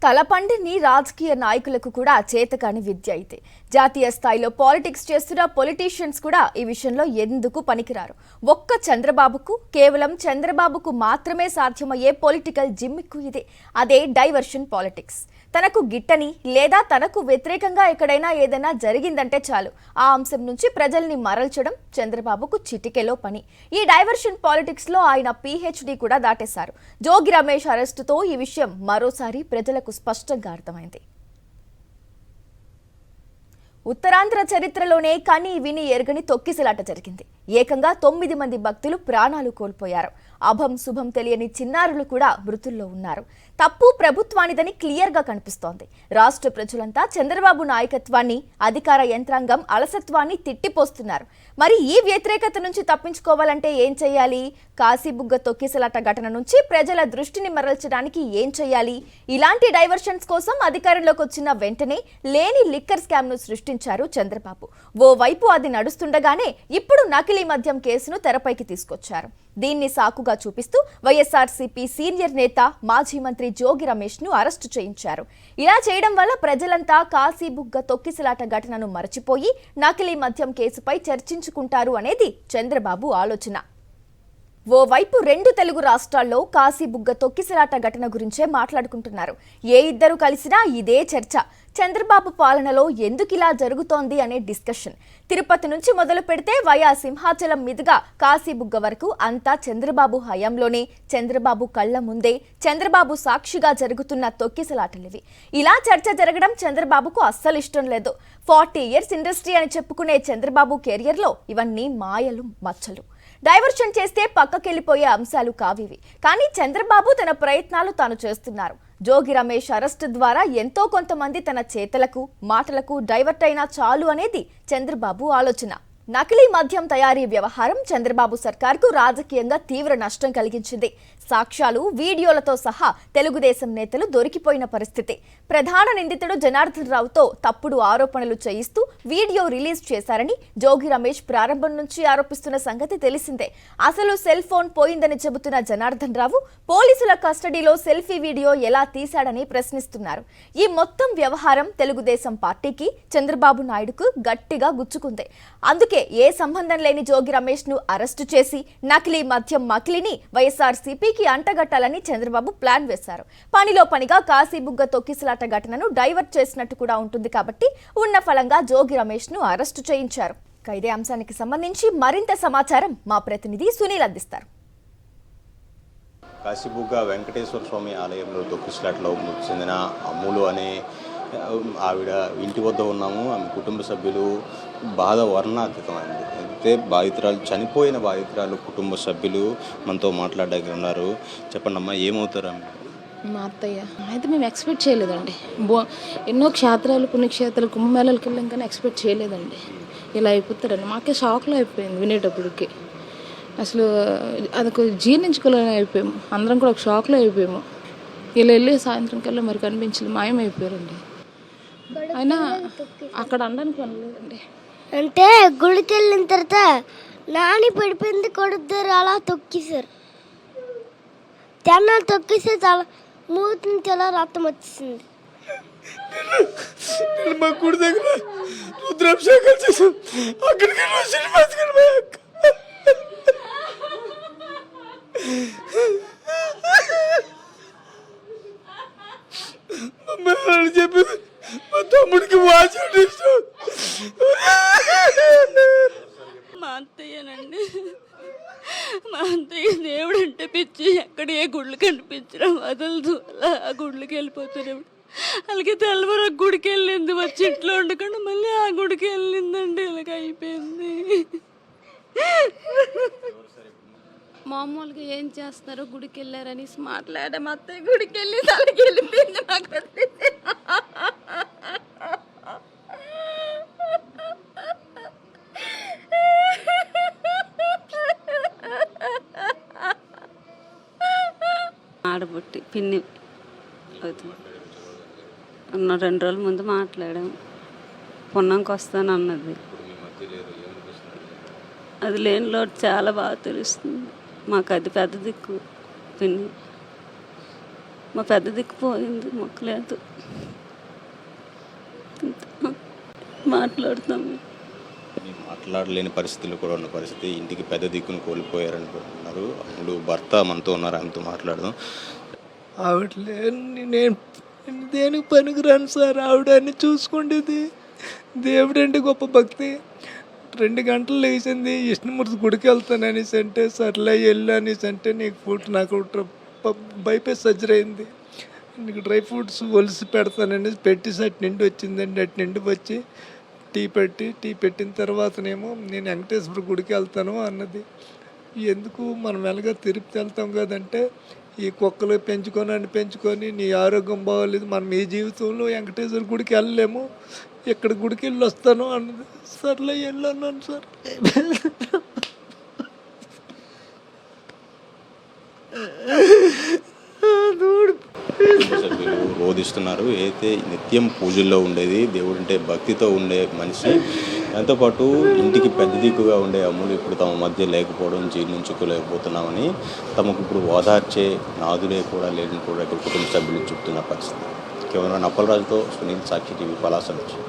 తలపండిని రాజకీయ నాయకులకు కూడా చేతకాని విద్య అయితే జాతీయ స్థాయిలో పాలిటిక్స్ చేస్తున్న పొలిటీషియన్స్ కూడా ఈ విషయంలో ఎందుకు పనికిరారు. ఒక్క చంద్రబాబుకు కేవలం చంద్రబాబుకు మాత్రమే సాధ్యమయ్యే పొలిటికల్ జిమ్మిక్కు ఇదే. అదే డైవర్షన్ పాలిటిక్స్. తనకు గిట్టని లేదా తనకు వ్యతిరేకంగా ఎక్కడైనా ఏదైనా జరిగిందంటే చాలు ఆ అంశం నుంచి ప్రజల్ని మరల్చడం చంద్రబాబుకు చిటికెలో పని. ఈ డైవర్షన్ పాలిటిక్స్ లో ఆయన పీహెచ్డీ కూడా దాటేశారు. జోగి రమేష్ అరెస్టుతో ఈ విషయం మరోసారి ప్రజలకు స్పష్టంగా అర్థమైంది. ఉత్తరాంధ్ర చరిత్రలోనే కని విని ఎరగని తొక్కిసలాట జరిగింది. ఏకంగా 9 మంది భక్తులు ప్రాణాలు కోల్పోయారు. అభం శుభం తెలియని చిన్నారులు కూడా మృతుల్లో ఉన్నారు. తప్పు ప్రభుత్వానిదని క్లియర్ గా కనిపిస్తోంది. రాష్ట్ర ప్రజలంతా చంద్రబాబు నాయకత్వాన్ని, అధికార యంత్రాంగం అలసత్వాన్ని తిట్టిపోస్తున్నారు. మరి ఈ వ్యతిరేకత నుంచి తప్పించుకోవాలంటే ఏం చేయాలి? కాశీబుగ్గ తొక్కిసలాట ఘటన నుంచి ప్రజల దృష్టిని మరల్చడానికి ఏం చేయాలి? ఇలాంటి డైవర్షన్స్ కోసం అధికారంలోకి వచ్చిన వెంటనే లేని లిక్కర్ స్కామ్ ను సృష్టించారు చంద్రబాబు. ఓవైపు అది నడుస్తుండగానే ఇప్పుడు నకిలీ మద్యం కేసును తెరపైకి తీసుకొచ్చారు. దీన్ని సాకుగా చూపిస్తూ వైఎస్ఆర్సీపీ సీనియర్ నేత మాజీ మంత్రి జోగి రమేష్ ను అరెస్టు చేయించారు. ఇలా చేయడం వల్ల ప్రజలంతా కాశీబుగ్గ తొక్కిసలాట ఘటనను మరచిపోయి నకిలీ మద్యం కేసుపై చర్చించుకుంటారు అనేది చంద్రబాబు ఆలోచన. ఓవైపు 2 తెలుగు రాష్ట్రాల్లో కాశీబుగ్గ తొక్కిసలాట ఘటన గురించే మాట్లాడుకుంటున్నారు. ఏ ఇద్దరు కలిసినా ఇదే చర్చ. చంద్రబాబు పాలనలో ఎందుకిలా జరుగుతోంది అనే డిస్కషన్. తిరుపతి నుంచి మొదలు పెడితే వయా సింహాచలం మీదుగా కాశీబుగ్గ వరకు అంతా చంద్రబాబు హయాంలోనే, చంద్రబాబు కళ్ల ముందే, చంద్రబాబు సాక్షిగా జరుగుతున్న తొక్కిసలాటలివి. ఇలా చర్చ జరగడం చంద్రబాబుకు అస్సలు ఇష్టం లేదు. 40 ఇయర్స్ ఇండస్ట్రీ అని చెప్పుకునే చంద్రబాబు కెరియర్లో ఇవన్నీ మాయలు, మచ్చలు. డైవర్షన్ చేస్తే పక్కకెళ్లిపోయే అంశాలు కావివి. కానీ చంద్రబాబు తన ప్రయత్నాలు తాను చేస్తున్నారు. జోగి రమేష్ అరెస్ట్ ద్వారా ఎంతో కొంతమంది తన చేతలకు, మాటలకు డైవర్ట్ అయినా చాలు అనేది చంద్రబాబు ఆలోచన. నకిలీ మద్యం తయారీ వ్యవహారం చంద్రబాబు సర్కార్కు రాజకీయంగా తీవ్ర నష్టం కలిగించింది. సాక్ష్యాలు, వీడియోలతో సహా తెలుగుదేశం నేతలు దొరికిపోయిన పరిస్థితి. ప్రధాన నిందితుడు జనార్దన్ రావుతో తప్పుడు ఆరోపణలు చేయిస్తూ వీడియో రిలీజ్ చేశారని జోగి రమేష్ ప్రారంభం నుంచి ఆరోపిస్తున్న సంగతి తెలిసిందే. అసలు సెల్ ఫోన్ పోయిందని చెబుతున్న జనార్దన్ రావు పోలీసుల కస్టడీలో సెల్ఫీ వీడియో ఎలా తీశాడని ప్రశ్నిస్తున్నారు. ఈ మొత్తం వ్యవహారం తెలుగుదేశం పార్టీకి, చంద్రబాబు నాయుడుకు గట్టిగా గుచ్చుకుంది. అందుకే ఏ సంబంధం లేని జోగి రమేష్ ను అరెస్టు చేసి నకిలీ మద్యం మకిలిని వైఎస్ఆర్సీపీకి అంటగట్టాలని చంద్రబాబు ప్లాన్ వేశారు. పనిలో పనిగా కాశీబుగ్గ తొక్కిసలాట ఘటనను డైవర్ట్ చేసినట్టు కూడా ఉంటుంది కాబట్టి ఉన్న ఫలంగా జోగి రమేష్ ను అరెస్టు చేయించారు. ఇదే అంశానికి సంబంధించి మరింత సమాచారం మా ప్రతినిధి సునీల్ అందిస్తారు. కాశీబుగ్గ వెంకటేశ్వర స్వామి ఆలయంలో తొక్కిసలాటలో మృతి చెందిన అమ్ములు అనే ఆవిడ ఇంటి వద్ద ఉన్నాము. ఆమె కుటుంబ సభ్యులు బాధ వర్ణాతీతమైంది. అయితే బాధితురాలు, చనిపోయిన బాధితురాలు కుటుంబ సభ్యులు మనతో మాట్లాడడానికి ఉన్నారు. చెప్పండి అమ్మా, ఏమవుతారు? మా అత్తయ్య అయితే మేము ఎక్స్పెక్ట్ చేయలేదండి. ఎన్నో క్షేత్రాలు, పుణ్యక్షేత్రాలు, కుంభమేళాలకు వెళ్ళాం కానీ ఎక్స్పెక్ట్ చేయలేదండి ఇలా అయిపోతారండి. మాకే షాక్లో అయిపోయింది వినేటప్పటికి. అసలు అదొక జీర్ణించుకోలేని అయిపోయాము. అందరం కూడా ఒక షాక్లో అయిపోయాము. ఇలా వెళ్ళి సాయంత్రం కల్లా మరి కనిపించలేదు, మాయమైపోయారండి. అయినా అక్కడ అనడానికి అనలేదండి. అంటే గుడికి వెళ్ళిన తర్వాత నాని పడిపోయింది, కొడుతారు, అలా తొక్కేశారు. తెన్నాలు తొక్కేసారు, చాలా మూతి నుంచి అలా రక్తం వచ్చేసింది. మా గుడి దగ్గర రుద్రాభిషేకాలు చేసాం. అక్కడికి చెప్పి మా తమ్ముడికి వాచ్ ఇష్టం. మా అత్తయ్యనండి, మా అత్తయ్య దేవుడు అంటే పిచ్చి. ఎక్కడ ఏ గుళ్ళు కనిపించడం వదలదు. అలా ఆ గుళ్ళకి వెళ్ళిపోతారు. అలాగే తెల్లవారు ఆ గుడికి వెళ్ళింది, వచ్చి ఇంట్లో ఉండకుండా మళ్ళీ ఆ గుడికి వెళ్ళిందండి. ఇలాగ అయిపోయింది. మామూలుగా ఏం చేస్తారు, గుడికి వెళ్ళారని మాట్లాడే మా అత్తయ్య గుడికి వెళ్ళి అలాగే వెళ్ళిపోయింది. నాకు ఆడబుట్టి పిన్ని అవుతుంది. 2 రోజుల ముందు మాట్లాడాము. పున్నంకి వస్తాను అన్నది. అది లేని లోటు చాలా బాగా తెలుస్తుంది మాకు. అది పెద్ద దిక్కు పిన్ని. మా పెద్ద దిక్కు పోయింది, మాకు లేదు. మాట్లాడుతాము. మాట్లాడలేని పరిస్థితులు కూడా ఉన్న పరిస్థితి, ఇంటికి పెద్ద దిక్కును కోల్పోయారని అంటున్నారు. అప్పుడు భర్త మనతో ఉన్నారు, ఆమెతో మాట్లాడదాం. ఆవిడ లేని నేను దేనికి పనికిరాను సార్. ఆవిడ అన్ని చూసుకుండేది. దేవుడు అంటే గొప్ప భక్తి. 2 గంటలు లేచింది, విష్ణుమూర్తి గుడికి వెళ్తాను అనేసి అంటే సర్లే వెళ్ళు అనేసి అంటే నాకు బైపాస్ సర్జరీ అయింది, నీకు డ్రై ఫ్రూట్స్ ఒలిసి పెడతాననేసి పెట్టేసి అటు నిండి వచ్చిందండి. అటు నిండి వచ్చి టీ పెట్టిన తర్వాతనేమో నేను వెంకటేశ్వర గుడికి వెళ్తాను అన్నది. ఎందుకు మనం వెనక తిరుపతి వెళ్తాం కదంటే, ఈ కుక్కలు పెంచుకొని నీ ఆరోగ్యం బాగోలేదు, మనం ఈ జీవితంలో వెంకటేశ్వర గుడికి వెళ్ళలేము, ఇక్కడ గుడికి వెళ్ళి వస్తాను అన్నది. సర్లే వెళ్ళన్నాను సార్. సభ్యులు బోధిస్తున్నారు. అయితే నిత్యం పూజల్లో ఉండేది, దేవుడంటే భక్తితో ఉండే మనిషి, దాంతోపాటు ఇంటికి పెద్ద దిక్కుగా ఉండే అమ్ములు ఇప్పుడు తమ మధ్య లేకపోవడం జీర్ణించుకోలేకపోతున్నామని, తమకు ఇప్పుడు ఓదార్చే నాదులే కూడా లేని కూడా ఇక్కడ కుటుంబ సభ్యులు చెప్తున్న పరిస్థితి. కేవలం అప్పలరాజుతో సునీల్, సాక్షి టీవీ, పలాస నుంచి.